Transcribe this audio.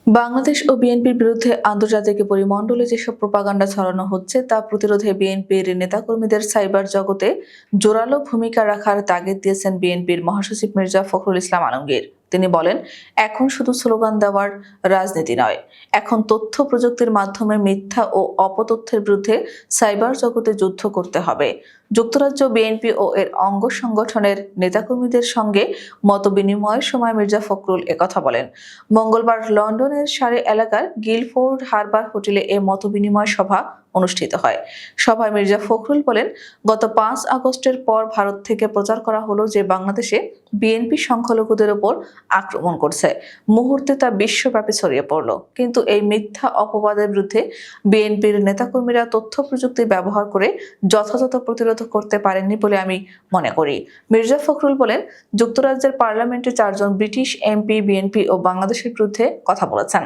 বাংলাদেশ ও বিএনপির বিরুদ্ধে আন্তর্জাতিক পরিমণ্ডলে যেসব প্রোপাগান্ডা ছড়ানো হচ্ছে তা প্রতিরোধে বিএনপির নেতাকর্মীদের সাইবার জগতে জোরালো ভূমিকা রাখার তাগিদ দিয়েছেন বিএনপির মহাসচিব মির্জা ফখরুল ইসলাম আলমগীর। তিনি বলেন, এখন শুধু স্লোগান দেওয়ার রাজনীতি নয়, এখন তথ্য প্রযুক্তির মাধ্যমে মিথ্যা ও অপতথ্যের বিরুদ্ধে সাইবার জগতে যুদ্ধ করতে হবে। যুক্তরাজ্য বিএনপি ও এর অঙ্গ সংগঠনের নেতাকর্মীদের সঙ্গে মতবিনিময়ের সময় মির্জা ফখরুল একথা বলেন। মঙ্গলবার লন্ডনের সারে এলাকার গিলফোর্ড হারবার হোটেলে এ মতবিনিময় সভা অনুষ্ঠিত হয়। সভায় মির্জা ফখরুল বলেন, গত ৫ আগস্টের পর ভারত থেকে প্রচার করা হলো যে বাংলাদেশে বিএনপি সংখ্যালঘুদের উপর আক্রমণ করছে। মুহূর্তে তা বিশ্বব্যাপী ছড়িয়ে পড়ল। কিন্তু এই মিথ্যা অপবাদের বিরুদ্ধে বিএনপির নেতাকর্মীরা তথ্য প্রযুক্তি ব্যবহার করে যথাযথ প্রতিরোধ করতে পারেননি বলে আমি মনে করি। মির্জা ফখরুল বলেন, যুক্তরাজ্যের পার্লামেন্টে ৪ জন ব্রিটিশ এমপি বিএনপি ও বাংলাদেশের বিরুদ্ধে কথা বলেছেন।